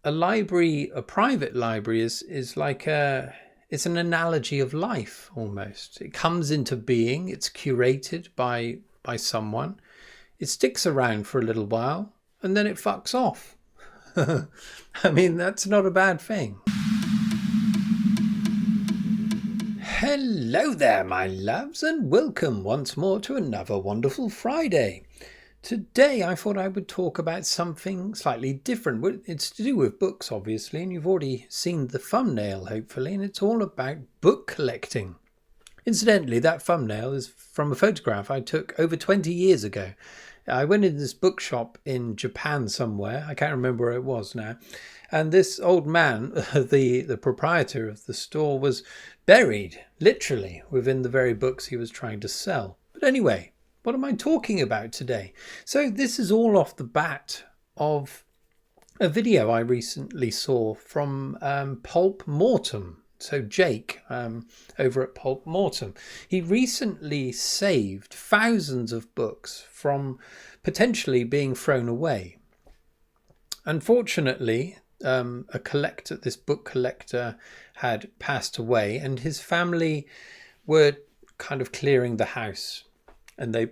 a library, a private library is like it's an analogy of life almost. It comes into being, it's curated by someone. It sticks around for a little while and then it fucks off. I mean, that's not a bad thing. Hello there, my loves, and welcome once more to another wonderful Friday. Today I thought I would talk about something slightly different. It's to do with books, obviously, and you've already seen the thumbnail, hopefully, and it's all about book collecting. Incidentally, that thumbnail is from a photograph I took over 20 years ago. I went in this bookshop in Japan somewhere, I can't remember where it was now, and this old man, the proprietor of the store, was buried, literally, within the very books he was trying to sell. But anyway, what am I talking about today? So this is all off the bat of a video I recently saw from Pulp Mortem. So Jake, over at Pulp Mortem, he recently saved thousands of books from potentially being thrown away. Unfortunately, this book collector had passed away, and his family were kind of clearing the house, and they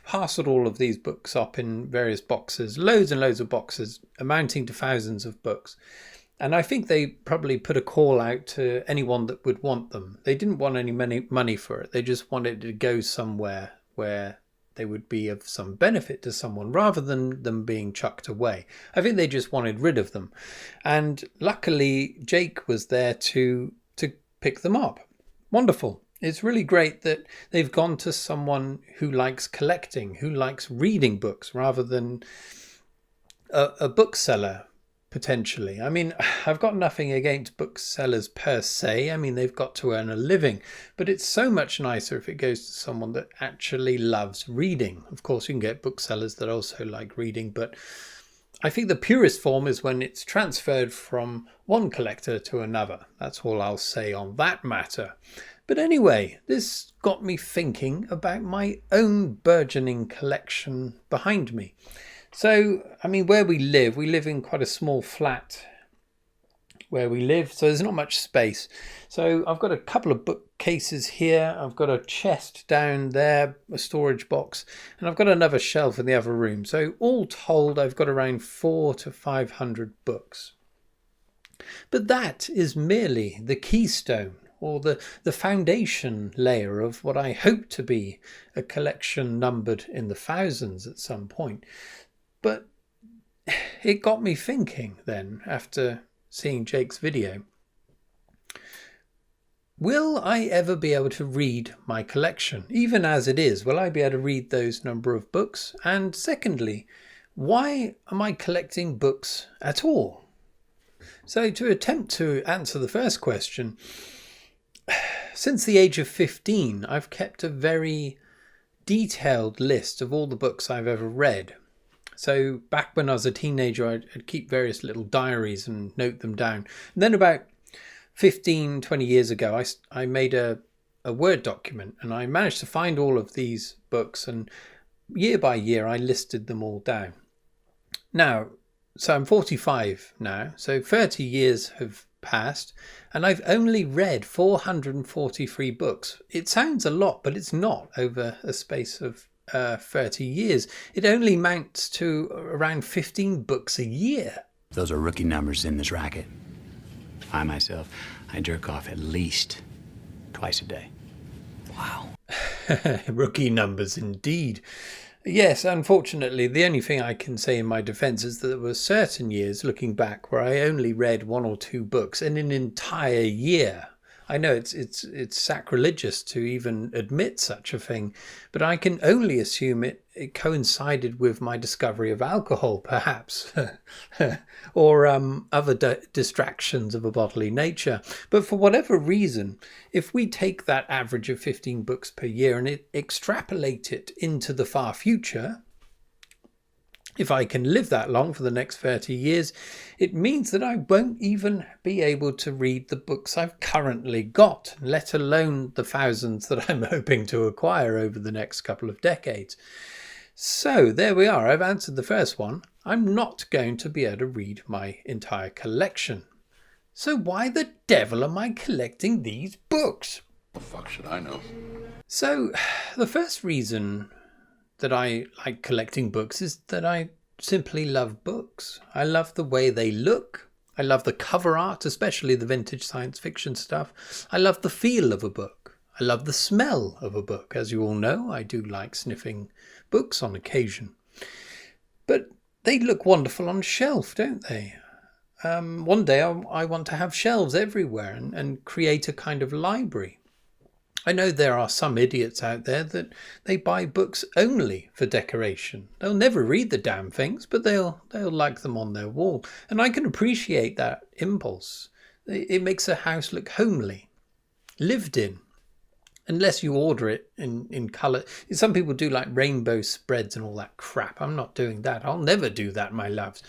parceled all of these books up in various boxes, loads and loads of boxes, amounting to thousands of books. And I think they probably put a call out to anyone that would want them. They didn't want any money for it. They just wanted it to go somewhere where they would be of some benefit to someone rather than them being chucked away. I think they just wanted rid of them. And luckily, Jake was there to pick them up. Wonderful. It's really great that they've gone to someone who likes collecting, who likes reading books rather than a bookseller. Potentially. I mean, I've got nothing against booksellers per se. I mean, they've got to earn a living, but it's so much nicer if it goes to someone that actually loves reading. Of course, you can get booksellers that also like reading, but I think the purest form is when it's transferred from one collector to another. That's all I'll say on that matter. But anyway, this got me thinking about my own burgeoning collection behind me. So, I mean, where we live in quite a small flat where we live, so there's not much space. So I've got a couple of bookcases here, I've got a chest down there, a storage box, and I've got another shelf in the other room. So all told, I've got around 400 to 500 books. But that is merely the keystone, or the foundation layer of what I hope to be a collection numbered in the thousands at some point. But it got me thinking then, after seeing Jake's video, will I ever be able to read my collection? Even as it is, will I be able to read those number of books? And secondly, why am I collecting books at all? So to attempt to answer the first question, since the age of 15, I've kept a very detailed list of all the books I've ever read. So back when I was a teenager, I'd keep various little diaries and note them down. And then about 15, 20 years ago, I made a Word document, and I managed to find all of these books, and year by year I listed them all down. Now, so I'm 45 now, so 30 years have passed, and I've only read 443 books. It sounds a lot, but it's not over a space of 30 years. It only amounts to around 15 books a year. Those are rookie numbers in this racket. I myself, I jerk off at least twice a day. Wow. Rookie numbers indeed. Yes, unfortunately, the only thing I can say in my defense is that there were certain years looking back where I only read 1 or 2 books in an entire year. I know it's sacrilegious to even admit such a thing, but I can only assume it coincided with my discovery of alcohol, perhaps, or other distractions of a bodily nature. But for whatever reason, if we take that average of 15 books per year and extrapolate it into the far future, if I can live that long for the next 30 years, it means that I won't even be able to read the books I've currently got, let alone the thousands that I'm hoping to acquire over the next couple of decades. So there we are. I've answered the first one. I'm not going to be able to read my entire collection. So why the devil am I collecting these books? The fuck should I know? So the first reason that I like collecting books is that I simply love books. I love the way they look. I love the cover art, especially the vintage science fiction stuff. I love the feel of a book. I love the smell of a book. As you all know, I do like sniffing books on occasion. But they look wonderful on a shelf, don't they? One day I want to have shelves everywhere and create a kind of library. I know there are some idiots out there that they buy books only for decoration. They'll never read the damn things, but they'll like them on their wall. And I can appreciate that impulse. It makes a house look homely, lived in, unless you order it in colour. Some people do like rainbow spreads and all that crap. I'm not doing that. I'll never do that, my loves.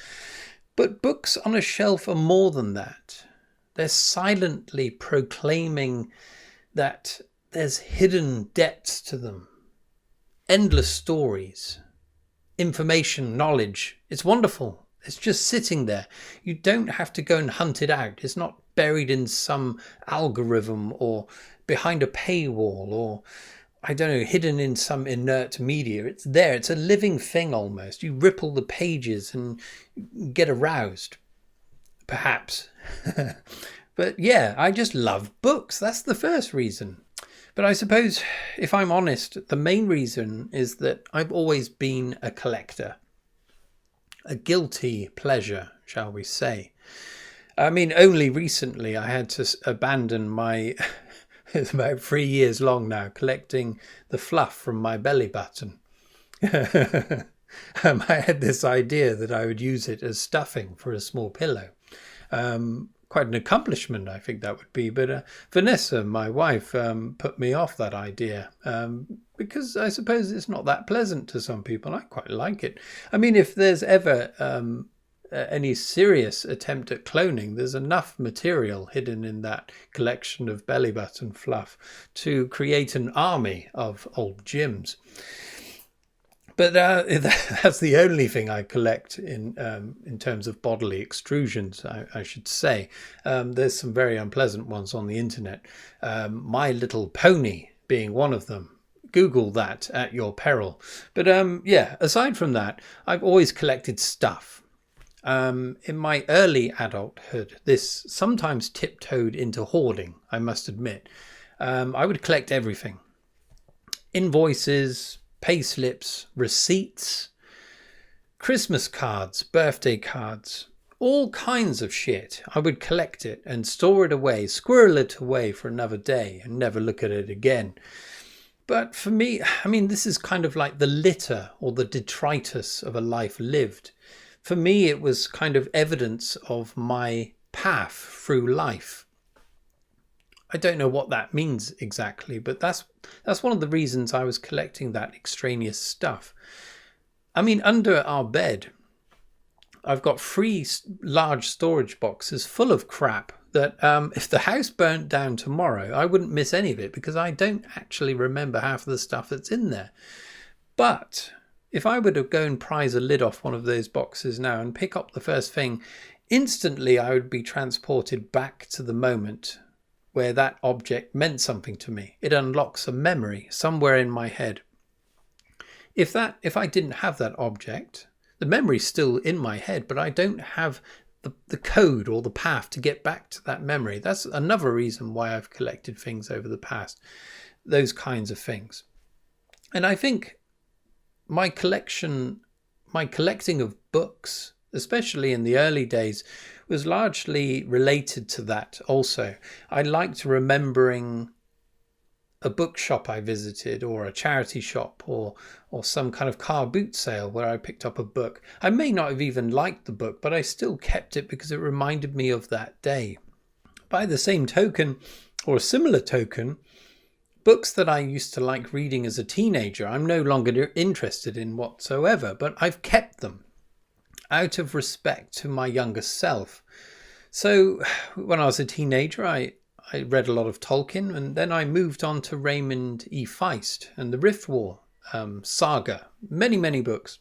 But books on a shelf are more than that. They're silently proclaiming that there's hidden depths to them, endless stories, information, knowledge. It's wonderful. It's just sitting there. You don't have to go and hunt it out. It's not buried in some algorithm or behind a paywall or, I don't know, hidden in some inert media. It's there. It's a living thing almost. You ripple the pages and get aroused, perhaps. But yeah, I just love books. That's the first reason. But I suppose, if I'm honest, the main reason is that I've always been a collector. A guilty pleasure, shall we say. I mean, only recently I had to abandon my, it's about 3 years long now, collecting the fluff from my belly button. I had this idea that I would use it as stuffing for a small pillow. Quite an accomplishment, I think that would be. But Vanessa, my wife, put me off that idea because I suppose it's not that pleasant to some people. I quite like it. I mean, if there's ever any serious attempt at cloning, there's enough material hidden in that collection of belly button fluff to create an army of old Jims. But that's the only thing I collect in terms of bodily extrusions, I should say. There's some very unpleasant ones on the internet. My Little Pony being one of them. Google that at your peril. But yeah, aside from that, I've always collected stuff. In my early adulthood, this sometimes tiptoed into hoarding, I must admit. I would collect everything. Invoices, pay slips, receipts, Christmas cards, birthday cards, all kinds of shit. I would collect it and store it away, squirrel it away for another day and never look at it again. But for me, I mean, this is kind of like the litter or the detritus of a life lived. For me, it was kind of evidence of my path through life. I don't know what that means exactly, but that's one of the reasons I was collecting that extraneous stuff. I mean, under our bed, I've got 3 large storage boxes full of crap that if the house burnt down tomorrow, I wouldn't miss any of it because I don't actually remember half of the stuff that's in there. But if I were to go and prise a lid off one of those boxes now and pick up the first thing, instantly I would be transported back to the moment where that object meant something to me. It unlocks a memory somewhere in my head. If I didn't have that object, the memory's still in my head, but I don't have the code or the path to get back to that memory. That's another reason why I've collected things over the past, those kinds of things. And I think my collecting of books, especially in the early days, was largely related to that also. I liked remembering a bookshop I visited or a charity shop or some kind of car boot sale where I picked up a book. I may not have even liked the book, but I still kept it because it reminded me of that day. By the same token, or a similar token, books that I used to like reading as a teenager, I'm no longer interested in whatsoever, but I've kept them out of respect to my younger self. So when I was a teenager, I read a lot of Tolkien, and then I moved on to Raymond E. Feist and the Rift War. saga. Many, many books.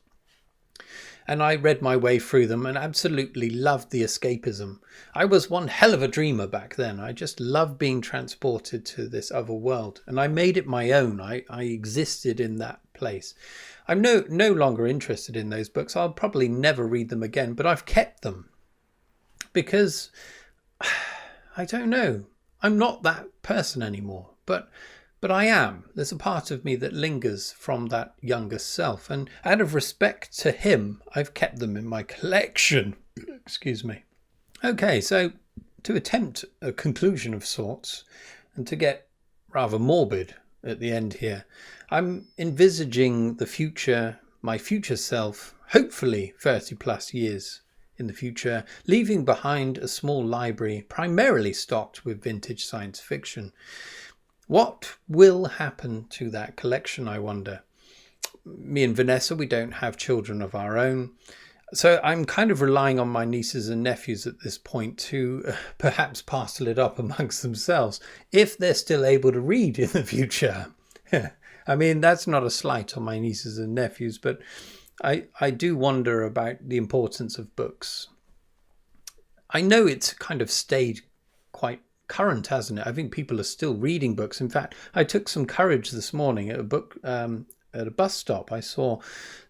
And I read my way through them and absolutely loved the escapism. I was one hell of a dreamer back then. I just loved being transported to this other world. And I made it my own. I existed in that place. I'm no longer interested in those books. I'll probably never read them again, but I've kept them. Because, I don't know, I'm not that person anymore. But I am. There's a part of me that lingers from that younger self. And out of respect to him, I've kept them in my collection. Excuse me. Okay, so to attempt a conclusion of sorts, and to get rather morbid at the end here, I'm envisaging the future, my future self, hopefully 30 plus years in the future, leaving behind a small library primarily stocked with vintage science fiction. What will happen to that collection, I wonder? Me and Vanessa, we don't have children of our own. So I'm kind of relying on my nieces and nephews at this point to perhaps parcel it up amongst themselves, if they're still able to read in the future. I mean, that's not a slight on my nieces and nephews, but I do wonder about the importance of books. I know it's kind of stayed quite current, hasn't it? I think people are still reading books. In fact, I took some courage this morning at a bus stop. I saw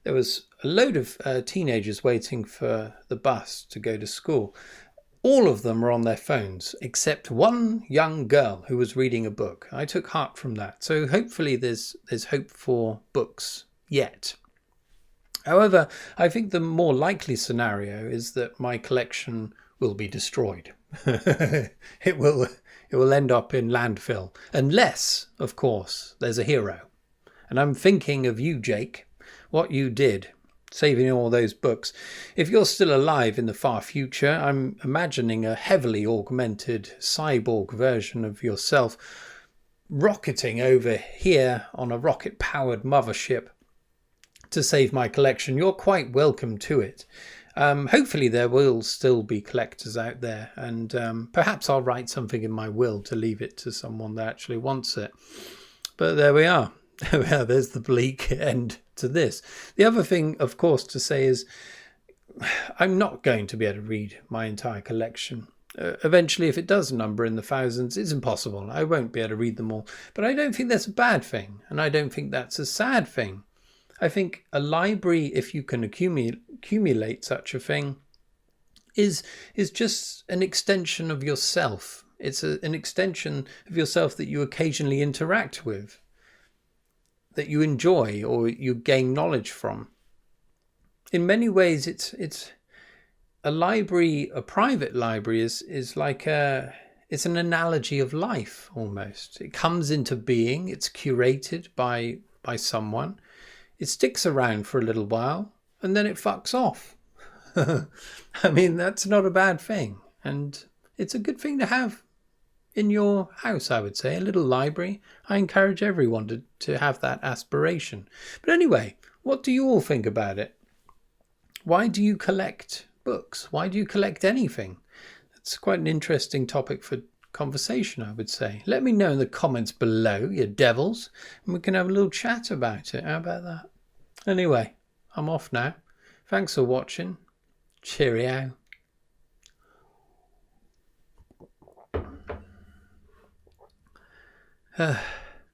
there was a load of teenagers waiting for the bus to go to school. All of them were on their phones, except one young girl who was reading a book. I took heart from that. So hopefully there's hope for books yet. However, I think the more likely scenario is that my collection will be destroyed. It will end up in landfill, unless, of course, there's a hero. And I'm thinking of you, Jake, what you did, saving all those books. If you're still alive in the far future, I'm imagining a heavily augmented cyborg version of yourself rocketing over here on a rocket-powered mothership to save my collection. You're quite welcome to it. Hopefully there will still be collectors out there, and perhaps I'll write something in my will to leave it to someone that actually wants it. But there we are. There's the bleak end to this. The other thing, of course, to say is I'm not going to be able to read my entire collection. Eventually, if it does number in the thousands, it's impossible. I won't be able to read them all. But I don't think that's a bad thing, and I don't think that's a sad thing. I think a library, if you can accumulate such a thing, is just an extension of yourself. It's an extension of yourself that you occasionally interact with, that you enjoy or you gain knowledge from. In many ways, it's a library, a private library is like it's an analogy of life almost. It comes into being, it's curated by someone. It sticks around for a little while and then it fucks off. I mean, that's not a bad thing. And it's a good thing to have in your house, I would say, a little library. I encourage everyone to have that aspiration. But anyway, what do you all think about it? Why do you collect books? Why do you collect anything? That's quite an interesting topic for conversation, I would say. Let me know in the comments below, you devils, and we can have a little chat about it. How about that? Anyway, I'm off now. Thanks for watching. Cheerio.